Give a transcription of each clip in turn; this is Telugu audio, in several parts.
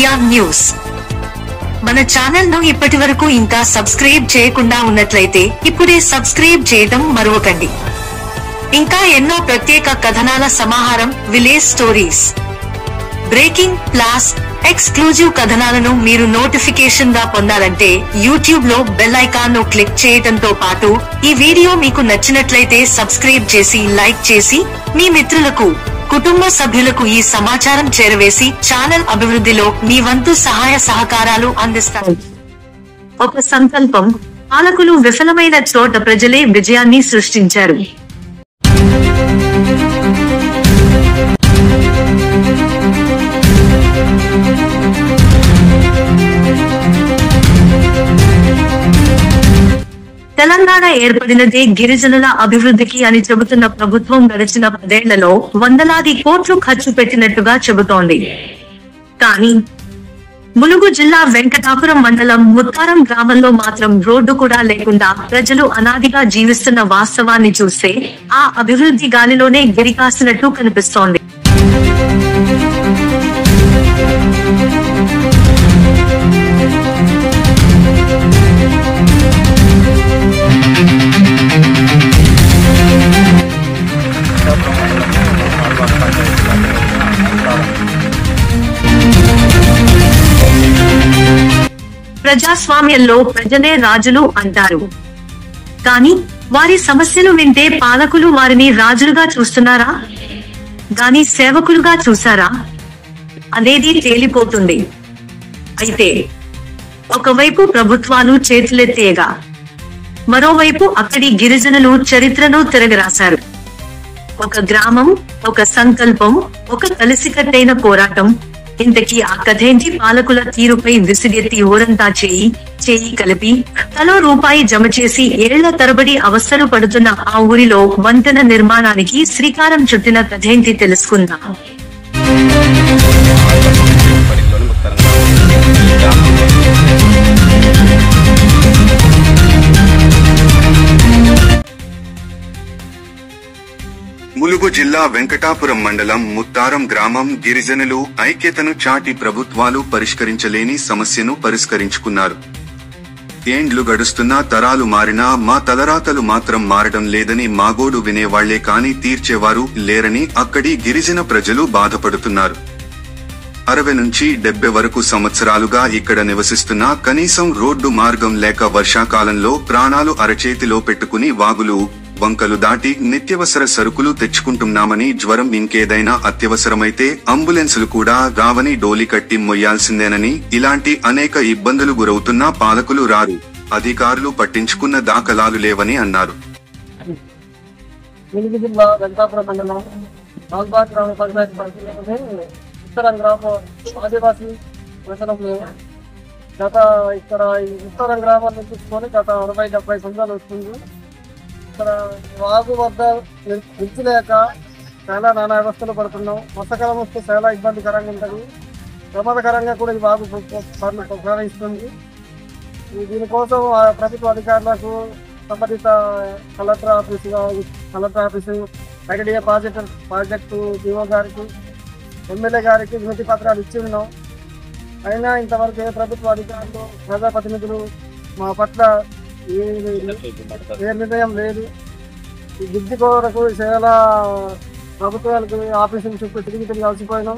Media news. మన ఛానల్ ను ఇప్పటి వరకు ఇంకా సబ్స్క్రైబ్ చేయకుండా ఉన్నట్లయితే ఇప్పుడే సబ్స్క్రైబ్ చేయడం మరవకండి. ఇంకా ఎన్నో ప్రత్యేక కథనాల సమాహారం, విలేజ్ స్టోరీస్, బ్రేకింగ్, ప్లాస్, ఎక్స్క్లూజివ్ కథనాలను మీరు నోటిఫికేషన్ గా పొందాలంటే యూట్యూబ్ లో బెల్ ఐకాన్ ను క్లిక్ చేయడంతో పాటు ఈ వీడియో మీకు నచ్చినట్లయితే సబ్స్క్రైబ్ చేసి, లైక్ చేసి మీ మిత్రులకు, కుటుంబ సభ్యులకు ఈ సమాచారం చేరవేసి ఛానల్ అభివృద్ధిలో మీ వంతు సహాయ సహకారాలు అందిస్తారు. ఒక సంకల్పం. పాలకులు విఫలమైన చోట ప్రజలే విజయాన్ని సృష్టించారు. తెలంగాణ ఏర్పడినదే గిరిజనుల అభివృద్ధికి అని చెబుతున్న ప్రభుత్వం గడిచిన 10 ఏళ్లలో వందలాది కోట్లు ఖర్చు పెట్టినట్టుగా చెబుతోంది. కానీ ములుగు జిల్లా వెంకటాపురం మండలం ముత్తారం గ్రామంలో మాత్రం రోడ్డు కూడా లేకుండా ప్రజలు అనాదిగా జీవిస్తున్న వాస్తవాన్ని చూస్తే ఆ అభివృద్ధి గాలిలోనే గిరికాసినట్టు కనిపిస్తోంది. ప్రజాస్వామ్యంలో ప్రజలే రాజులు అంటారు. కానీ వారి సమస్యలు వింటే పాలకులు వారిని రాజులుగా చూస్తున్నారా గాని సేవకులుగా చూసారా అనేది తేలిపోతుంది. అయితే ఒకవైపు ప్రభుత్వాలు చేతులెత్తేయగా మరోవైపు అక్కడి గిరిజనులు చరిత్రను తిరగరాశారు. ఒక గ్రామం, ఒక సంకల్పం, ఒక కలిసికట్టైన పోరాటం. ఇంతకీ ఆ కథేంటి? పాలకుల తీరుపై విసిగెత్తి ఊరంతా చేయి కలిపి తలో రూపాయి జమ చేసి ఏళ్ల తరబడి అవస్థలు పడుతున్న ఆ ఊరిలో వంతెన నిర్మాణానికి శ్రీకారం చుట్టిన కథేంటి తెలుసుకుందాం. ములుగు జిల్లా వెంకటాపురం మండలం ముత్తారం గ్రామం గిరిజనులు ఐక్యతను చాటి ప్రభుత్వాలు పరిష్కరించలేని సమస్యను పరిష్కరించుకున్నారు. ఏండ్లు గడుస్తున్నా, తరాలు మారినా మా తలరాతలు మాత్రం మారడం లేదని మాగోడు వినేవాళ్లే కాని తీర్చేవారు లేరని అక్కడి గిరిజన ప్రజలు బాధపడుతున్నారు. 60 నుంచి 70 వరకు సంవత్సరాలుగా ఇక్కడ నివసిస్తున్నా కనీసం రోడ్డు మార్గం లేక వర్షాకాలంలో ప్రాణాలు అరచేతిలో పెట్టుకుని వాగులు, వంకలు దాటి నిత్యవసర సరుకులు తెచ్చుకుంటున్నామని, జ్వరం ఇంకేదైనా అత్యవసరమైతే అంబులెన్సులు కూడా రావని డోలి కట్టి మొయ్యాల్సిందేనని, ఇలాంటి అనేక ఇబ్బందులు గురవుతున్నా పాలకులు రారు, అధికారులు పట్టించుకున్న దాఖలాలు లేవని అన్నారు. ఉత్తరం గ్రామాన్ని చూసుకొని గత 60-70 సంవత్సరాలు వస్తుంది. ఇక్కడ వాగు వద్ద నిలిచిలేక చాలా నానా వ్యవస్థలు పడుతున్నాం. వర్షాకాలం వస్తే చాలా ఇబ్బందికరంగా ఉంటుంది, ప్రమాదకరంగా కూడా ఈ వాగు ప్రయాణిస్తుంది. దీనికోసం ప్రభుత్వ అధికారులకు సంబంధిత collector office, ITDA project DO గారికి, ఎమ్మెల్యే గారికి వినతి పత్రాలు ఇచ్చి ఉన్నాం. అయినా ఇంతవరకు ఏ ప్రభుత్వ అధికారులు, ప్రజాప్రతినిధులు మా పట్ల ఏ నిర్ణయం లేదు. ఈ గిడ్డి కొరకు చాలా ప్రభుత్వాలకు ఆఫీసులు చుట్టూ తిరిగి కలిసిపోయినాం.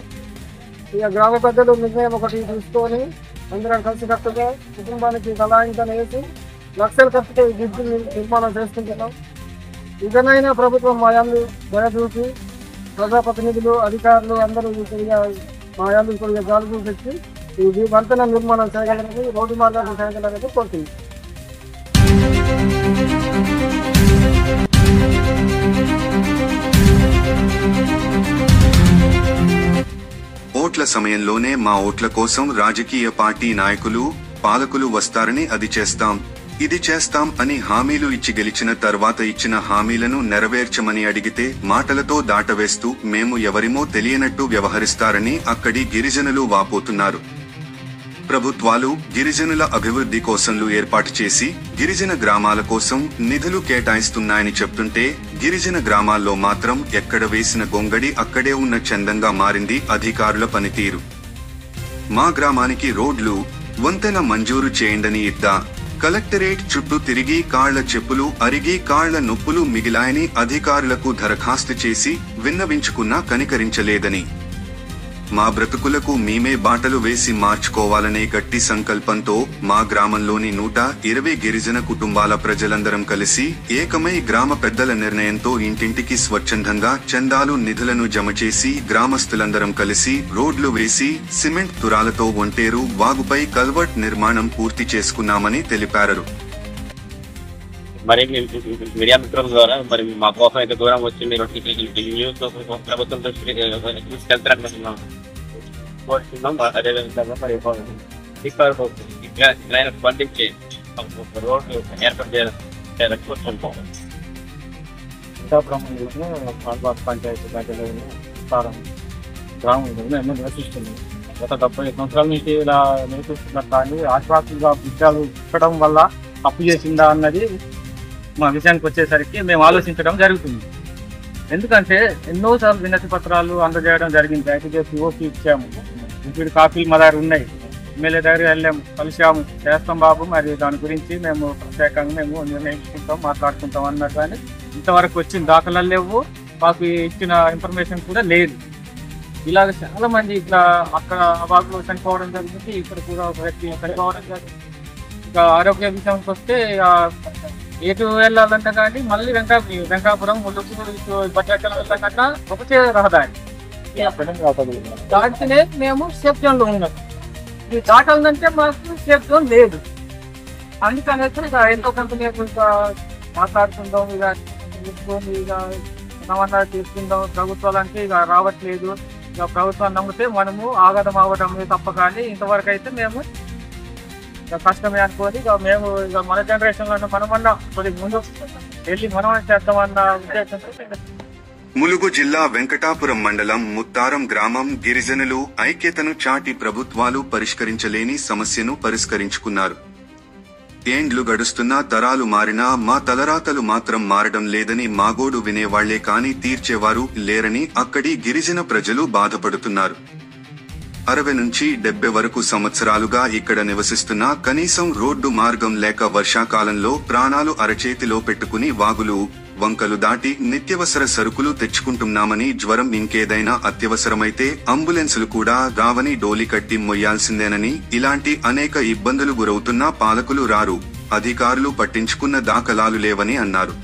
ఇక గ్రామ పెద్దలు నిర్ణయం ఒకటి తీసుకొని అందరం కలిసికట్టుగా కుటుంబానికి తలాయింతను వేసి లక్షల ఖర్చుతో ఈ గిడ్డి నిర్మాణం చేసుకుంటున్నాం. ఇకనైనా ప్రభుత్వం మా యాందు దయ చూసి, ప్రజాప్రతినిధులు, అధికారులు అందరూ మా యాందు కొద్దిగా గాలి చూసి ఈ వంతెన నిర్మాణం చేయగలరని, రోడ్డు మార్గాలు చేయగలరని కోరుతుంది. ఓట్ల సమయంలోనే మా ఓట్ల కోసం రాజకీయ పార్టీ నాయకులు, పాలకులు వస్తారని అది చేస్తాం, ఇది చేస్తాం అని హామీలు ఇచ్చి గెలిచిన తర్వాత ఇచ్చిన హామీలను నెరవేర్చమని అడిగితే మాటలతో దాటవేస్తూ మేము ఎవరిమో తెలియనట్టు వ్యవహరిస్తారని అక్కడి గిరిజనులు వాపోతున్నారు. ప్రభుత్వాలు గిరిజనుల అభివృద్ధి కోసంలు ఏర్పాటు చేసి గిరిజన గ్రామాల కోసం నిధులు కేటాయిస్తున్నాయని చెప్తుంటే గిరిజన గ్రామాల్లో మాత్రం ఎక్కడ వేసిన గొంగడి అక్కడే ఉన్న చందంగా మారింది అధికారుల పనితీరు. మా గ్రామానికి రోడ్లు వంతెన మంజూరు చేయండని ఇద్దా కలెక్టరేట్ చుట్టూ తిరిగి కాళ్ల చెప్పులు అరిగి కాళ్ల నొప్పులు మిగిలాయని అధికారులకు దరఖాస్తు చేసి విన్నవించుకున్నా కనికరించలేదని, మా బ్రతుకులకు మేమే బాటలు వేసి మార్చుకోవాలనే గట్టి సంకల్పంతో మా గ్రామంలోని 120 గిరిజన కుటుంబాల ప్రజలందరం కలిసి ఏకమై గ్రామ పెద్దల నిర్ణయంతో ఇంటింటికి స్వచ్ఛందంగా చందాలు నిధులను జమ చేసి గ్రామస్తులందరం కలిసి రోడ్లు వేసి సిమెంట్ తురాలతో ఒంటేరు వాగుపై కల్వర్ట్ నిర్మాణం పూర్తి చేసుకున్నామని తెలిపారు. మరి మీడియా మిత్రుల ద్వారా మరి మా కోసం ఇంత దూరం వచ్చి మీరు న్యూస్ ప్రభుత్వం తీసుకెళ్తారనుకుంటున్నాం. అదేవిధంగా మరి స్పందించి రోడ్లు ఏర్పాటు చేయాలని కోరుకుంటాం. పంచాయతీ గ్రామంలో ఎన్నో నివసిస్తున్నాం. గత 70 సంవత్సరాల నుంచి ఇలా నివసిస్తున్నారు. కానీ ఆశ్వాసంగా విషయాలు ఇవ్వడం వల్ల అప్పు చేసిందా అన్నది మా విషయానికి వచ్చేసరికి మేము ఆలోచించడం జరుగుతుంది. ఎందుకంటే ఎన్నోసార్లు వినతి పత్రాలు అందజేయడం జరిగింది. అయితే ఓపీ ఇచ్చాము, ఇప్పుడు కాపీలు మా దగ్గర ఉన్నాయి, ఎమ్మెల్యే దగ్గర వెళ్ళాము, కలిసాము, చేస్తాం బాబు, మరి దాని గురించి మేము ప్రత్యేకంగా మేము నిర్ణయించుకుంటాం, మాట్లాడుకుంటాం అన్నారు. కానీ ఇంతవరకు వచ్చిన దాఖలాలు లేవు, మాకు ఇచ్చిన ఇన్ఫర్మేషన్ కూడా లేదు. ఇలాగ చాలా మంది ఇట్లా అక్కడ వాగులో చనిపోవడం జరిగింది, ఇక్కడ కూడా ఒక వ్యక్తి చనిపోవడం జరిగింది. ఇంకా ఆరోగ్య విషయానికి వస్తే ఎటు వెళ్ళాలంటే కానీ మళ్ళీ వెంకాపురం భద్రాచలం వెళ్ళాలన్నా ఒకటే రహదారి, దాటినే మేము సేఫ్ జోన్లో ఉన్నాం. ఇది దాటాలంటే మాకు సేఫ్ జోన్ లేదు. అందుకని ఇక ఎంతో కంపెనీ మాట్లాడుకుందాం, ఇక తీసుకొని ఇక ఏమన్నా తీసుకుందాం. ప్రభుత్వాలంటే ఇక రావట్లేదు. ఇక ప్రభుత్వాన్ని నమ్మితే మనము ఆగడం అవ్వడం తప్ప కానీ ఇంతవరకు అయితే మేము కష్టమే అనుకోని ఇక మేము ఇక మన జనరేషన్లో మనమన్నా కొద్దిగా ముందు వెళ్ళి మనం చేద్దామన్న ఉద్దేశంతో. ములుగు జిల్లా వెంకటాపురం మండలం ముత్తారం గ్రామం గిరిజనులు ఐక్యతను చాటి ప్రభుత్వాలు పరిష్కరించలేని సమస్యను పరిష్కరించుకున్నారు. ఏండ్లు గడుస్తున్నా తరాలు మారినా మా తలరాతలు మాత్రం మారడం లేదని మాగోడు వినేవాళ్లే కాని తీర్చేవారు లేరని అక్కడి గిరిజన ప్రజలు బాధపడుతున్నారు. 60 నుంచి 70 వరకు సంవత్సరాలుగా ఇక్కడ నివసిస్తున్నా కనీసం రోడ్డు మార్గం లేక వర్షాకాలంలో ప్రాణాలు అరచేతిలో పెట్టుకుని వాగులు వంకలు దాటి నిత్యవసర సరుకులు తెచ్చుకుంటున్నామని, జ్వరం ఇంకేదైనా అత్యవసరమైతే అంబులెన్సులు కూడా రావని డోలి కట్టి మొయ్యాల్సిందేనని, ఇలాంటి అనేక ఇబ్బందులు గురవుతున్నా పాలకులు రారు, అధికారులు పట్టించుకున్న దాఖలాలు లేవని అన్నారు.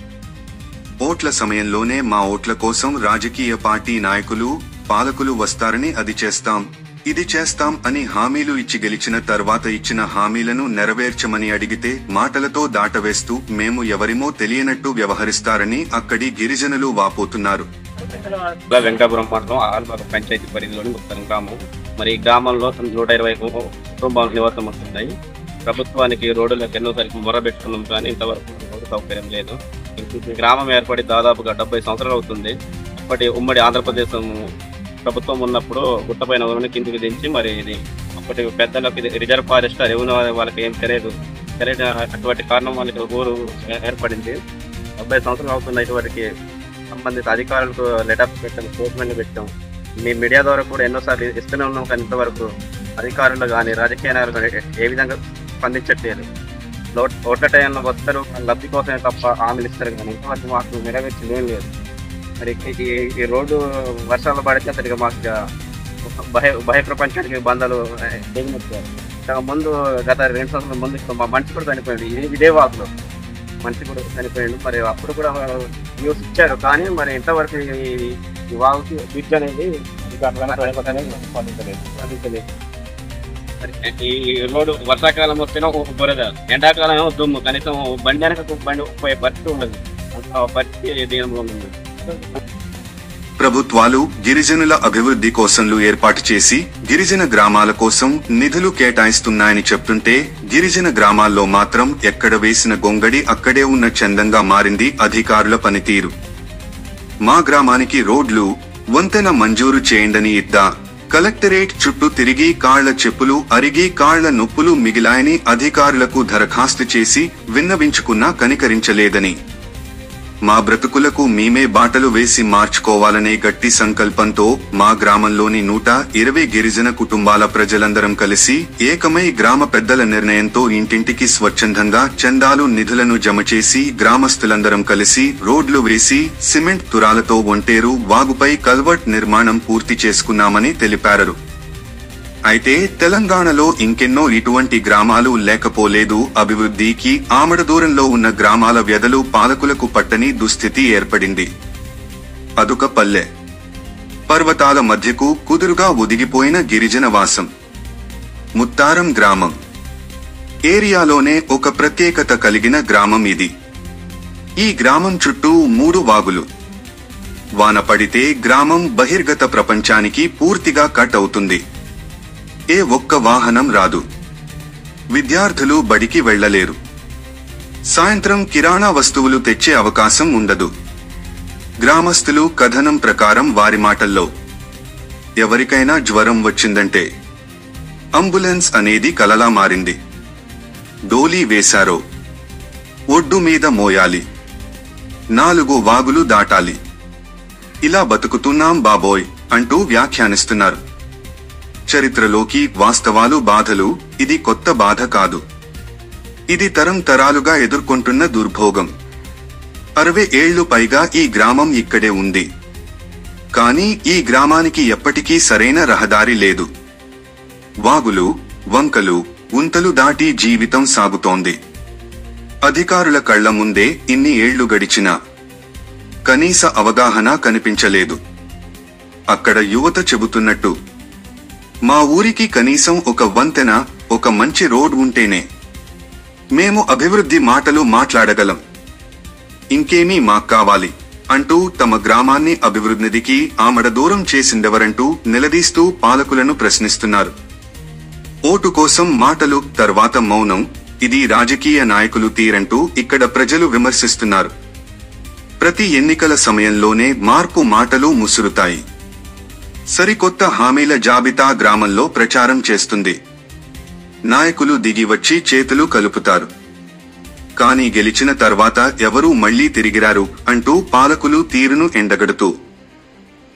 ఓట్ల సమయంలోనే మా ఓట్ల కోసం రాజకీయ పార్టీ నాయకులు పాలకులు వస్తారని అది చేస్తాం ఇది చేస్తాం అని హామీలు ఇచ్చి గెలిచిన తర్వాత ఇచ్చిన హామీలను నెరవేర్చమని అడిగితే మాటలతో దాటవేస్తూ మేము ఎవరిమో తెలియనట్టు వ్యవహరిస్తారని అక్కడి గిరిజనులు వాపోతున్నారు. వెంకటాపురం మండలం ఆల్బాగ్ పంచాయతీ పరిధిలోని ముత్తారం గ్రామం. మరి ఈ గ్రామంలో 120 కుటుంబాలు నివాసం వస్తున్నాయి. ప్రభుత్వానికి రోడ్డులకు ఎన్నోసార్లు మొరబెట్టుకున్నాం కానీ ఇంతవరకు రోడ్డు సౌకర్యం లేదు. గ్రామం ఏర్పడి దాదాపుగా 70 సంవత్సరాలు అవుతుంది. అప్పటి ఉమ్మడి ఆంధ్రప్రదేశ్ ప్రభుత్వం ఉన్నప్పుడు గుట్టపైన ఊరిని కిందికి దించి మరి ఇది అప్పటి పెద్దలకు రిజర్వ్ ఫారెస్ట్ రెవెన్యూ వాళ్ళకి ఏం తెలియదు అటువంటి కారణం వాళ్ళకి ఊరు ఏర్పడింది. 70 సంవత్సరాలు అవుతున్న ఇటువరకు సంబంధిత అధికారులకు లెటర్స్ పెట్టాం, స్టేట్మెంట్ పెట్టాం. మీ మీడియా ద్వారా కూడా ఎన్నోసార్లు ఇస్తూనే ఉన్నాం కానీ ఇంతవరకు అధికారులు కానీ రాజకీయ నాయకులు ఏ విధంగా స్పందించట్లేదు. ఓట్ల టైంలో వస్తారు, లబ్ధి కోసమే తప్ప హామీలు ఇస్తారు కానీ ఇంతవరకు మాకు నెరవేర్చింది ఏం లేదు. మరి ఈ రోడ్డు వర్షాలు పడితే సరిగా మాకు బహి ప్రపంచానికి బంధాలు దిగినట్టారు. ముందు గత 2 సంవత్సరాల ముందు మా మనిషి కూడా చనిపోయింది, ఇదే వాకులో మనిషి కూడా చనిపోయింది. మరి అప్పుడు కూడా న్యూస్ ఇచ్చారు కానీ మరి ఇంతవరకు ఈ వాగుకి బ్రిడ్జ్ అనేది స్పందించలేదు. ఈ రోడ్డు వర్షాకాలం వస్తేనే బురద, ఎండాకాలం ఏమో దుమ్ము, కనీసం బండి వెనక బండి పోయే పరిస్థితి ఉండదు. పరిస్థితి దీనిలో ఉంది. ప్రభుత్వాలు గిరిజనుల అభివృద్ధి కోసంలు ఏర్పాటు చేసి గిరిజన గ్రామాల కోసం నిధులు కేటాయిస్తున్నాయని చెప్తుంటే గిరిజన గ్రామాల్లో మాత్రం ఎక్కడ వేసిన గొంగడి అక్కడే ఉన్న చందంగా మారింది అధికారుల పనితీరు. మా గ్రామానికి రోడ్లు వంతెన మంజూరు చేయండని ఇద్దా కలెక్టరేట్ చుట్టూ తిరిగి కాళ్ల చెప్పులు అరిగి కాళ్ల నొప్పులు మిగిలాయని అధికారులకు దరఖాస్తు చేసి విన్నవించుకున్నా కనికరించలేదని, మా బ్రతుకులకు మేమే బాటలు వేసి మార్చుకోవాలనే గట్టి సంకల్పంతో మా గ్రామంలోని 120 గిరిజన కుటుంబాల ప్రజలందరం కలిసి ఏకమై గ్రామ పెద్దల నిర్ణయంతో ఇంటింటికి స్వచ్ఛందంగా చందాలు నిధులను జమ చేసి గ్రామస్తులందరం కలిసి రోడ్లు వేసి సిమెంట్ తురాలతో ఒంటేరు వాగుపై కల్వర్ట్ నిర్మాణం పూర్తి చేసుకున్నామని తెలిపారు. అయితే తెలంగాణలో ఇంకెన్నో ఇటువంటి గ్రామాలు లేకపోలేదు. అభివృద్ధికి ఆమడ దూరంలో ఉన్న గ్రామాల వ్యధలు పాలకులకు పట్టని దుస్థితి ఏర్పడింది. అదొక పల్లె. పర్వతాల మధ్యకు కుదురుగా ఒదిగిపోయిన గిరిజన వాసం. ముత్తారం గ్రామం ఏరియాలోనే ఒక ప్రత్యేకత కలిగిన గ్రామం ఇది. ఈ గ్రామం చుట్టూ 3 వాగులు. వాన పడితే గ్రామం బహిర్గత ప్రపంచానికి పూర్తిగా కట్ అవుతుంది. ఏ ఒక్క వాహనం రాదు. విద్యార్థులు బడికి వెళ్లలేరు. సాయంత్రం కిరాణా వస్తువులు తెచ్చే అవకాశం ఉండదు. గ్రామస్తులు కథనం ప్రకారం వారి మాటల్లో ఎవరికైనా జ్వరం వచ్చిందంటే అంబులెన్స్ అనేది కలలా మారింది. డోలీ వేశారో ఒడ్డు మీద మోయాలి, 4 వాగులు దాటాలి, ఇలా బతుకుతున్నాం బాబోయ్ అంటూ వ్యాఖ్యానిస్తున్నారు. చరిత్రలోకి వాస్తవాలు బాధలు. ఇది కొత్త బాధ కాదు. ఇది తరం తరాలుగా ఎదుర్కొంటున్న దుర్భోగం. 60 ఏళ్లు పైగా ఈ గ్రామం ఇక్కడే ఉంది. కానీ ఈ గ్రామానికి ఎప్పటికీ సరైన రహదారి లేదు. వాగులు, వంకలు, గుంతలు దాటి జీవితం సాగుతోంది. అధికారుల కళ్ల ముందే ఇన్ని ఏళ్లు గడిచినా కనీస అవగాహన కనిపించలేదు. అక్కడ యువత చెబుతున్నట్టు మా ఊరికి కనీసం ఒక వంతెన, ఒక మంచి రోడ్ ఉంటేనే మేము అభివృద్ధి మాటలు మాట్లాడగలం. ఇంకేమీ మాక్కావాలి అంటూ తమ గ్రామాన్ని అభివృద్ధికి ఆమడ దూరం చేసిందెవరంటూ నిలదీస్తూ పాలకులను ప్రశ్నిస్తున్నారు. ఓటు కోసం మాటలు, తర్వాత మౌనం. ఇది రాజకీయ నాయకులు తీరంటూ ఇక్కడ ప్రజలు విమర్శిస్తున్నారు. ప్రతి ఎన్నికల సమయంలోనే మార్పు మాటలు ముసురుతాయి. సరికొత్త హామీల జాబితా గ్రామంలో ప్రచారం చేస్తుంది. నాయకులు దిగి వచ్చి చేతులు కలుపుతారు. కానీ గెలిచిన తర్వాత ఎవరూ మళ్లీ తిరిగిరారు అంటూ పాలకులు తీరును ఎండగడుతూ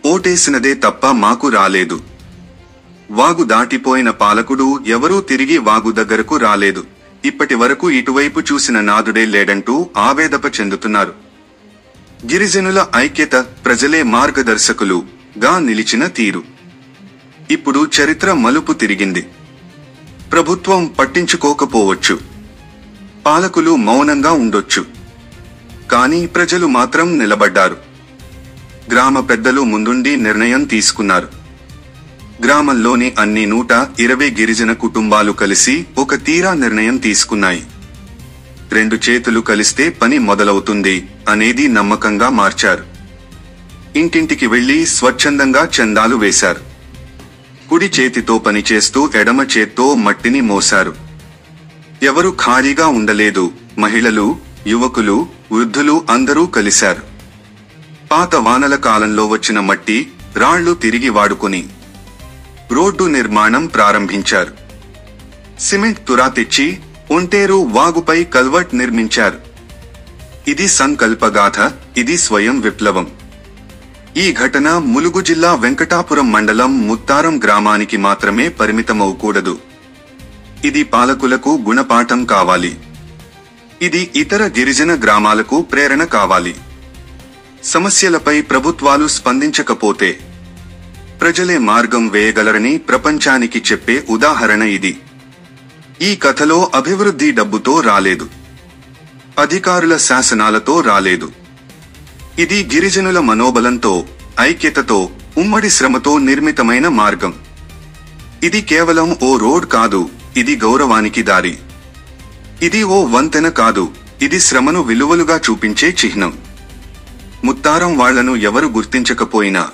ఓటేసినదే తప్ప మాకు రాలేదు. వాగు దాటిపోయిన పాలకుడు ఎవరూ తిరిగి వాగు దగ్గరకు రాలేదు. ఇప్పటి వరకు ఇటువైపు చూసిన నాదుడే లేడంటూ ఆవేదన చెందుతున్నారు. గిరిజనుల ఐక్యత, ప్రజలే మార్గదర్శకులు గా నిలిచిన తీరు. ఇప్పుడు చరిత్ర మలుపు తిరిగింది. ప్రభుత్వం పట్టించుకోకపోవచ్చు, పాలకులు మౌనంగా ఉండొచ్చు, కానీ ప్రజలు మాత్రం నిలబడ్డారు. గ్రామ పెద్దలు ముందుండి నిర్ణయం తీసుకున్నారు. గ్రామంలోని అన్ని 120 గిరిజన కుటుంబాలు కలిసి ఒక తీరా నిర్ణయం తీసుకున్నాయి. 2 చేతులు కలిస్తే పని మొదలవుతుంది అనేది నమ్మకంగా మార్చారు. ఇంటింటికి వెళ్లి స్వచ్ఛందంగా చందాలు వేశారు. కుడి చేతితో పనిచేస్తూ ఎడమ చేత్తో మట్టిని మోశారు. ఎవరు ఖాళీగా ఉండలేదు. మహిళలు, యువకులు, వృద్ధులు అందరూ కలిశారు. పాత వానల కాలంలో వచ్చిన మట్టి, రాళ్లు తిరిగి వాడుకుని రోడ్డు నిర్మాణం ప్రారంభించారు. సిమెంట్ తురా తెచ్చి ఒంటేరు వాగుపై కల్వర్ట్ నిర్మించారు. ఇది సంకల్పగాథ. ఇది స్వయం విప్లవం. ఈ ఘటన ములుగు జిల్లా వెంకటాపురం మండలం ముత్తారం గ్రామానికి మాత్రమే పరిమితమవకూడదు. ఇది పాలకులకు గుణపాఠం కావాలి. ఇది ఇతర గిరిజన గ్రామాలకు ప్రేరణ కావాలి. సమస్యలపై ప్రభుత్వాలు స్పందించకపోతే ప్రజలే మార్గం వేయగలరని ప్రపంచానికి చెప్పే ఉదాహరణ ఇది. ఈ కథలో అభివృద్ధి డబ్బుతో రాలేదు, అధికారుల శాసనాలతో రాలేదు. ఇది గిరిజనుల మనోబలంతో, ఐక్యతతో, ఉమ్మడి శ్రమతో నిర్మితమైన మార్గం. ఇది కేవలం ఓ రోడ్ కాదు, ఇది గౌరవానికి దారి. ఇది ఓ వంతెన కాదు, ఇది శ్రమను విలువలుగా చూపించే చిహ్నం. ముత్తారం వాళ్లను ఎవరు గుర్తించకపోయినా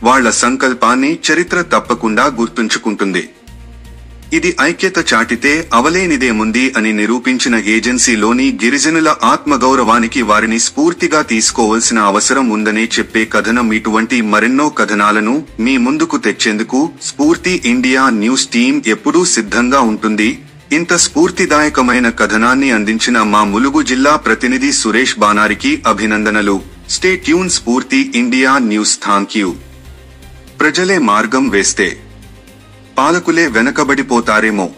వాళ్ల సంకల్పాన్ని చరిత్ర తప్పకుండా గుర్తుంచుకుంటుంది. ఇది ఐక్యత చాటితే అవలేనిదేముంది అని నిరూపించిన ఏజెన్సీలోని గిరిజనుల ఆత్మగౌరవానికి వారిని స్ఫూర్తిగా తీసుకోవాల్సిన అవసరం ఉందనే చెప్పే కథనం. ఇటువంటి మరెన్నో కథనాలను మీ ముందుకు తెచ్చేందుకు స్ఫూర్తి ఇండియా న్యూస్ టీం ఎప్పుడూ సిద్ధంగా ఉంటుంది. ఇంత స్ఫూర్తిదాయకమైన కథనాన్ని అందించిన మా ములుగు జిల్లా ప్రతినిధి సురేష్ బానారికి అభినందనలు. Stay tune. స్ఫూర్తి ఇండియా న్యూస్. థాంక్యూ. ప్రజలే మార్గం వేస్తే పాలకులే వెనకబడిపోతారేమో.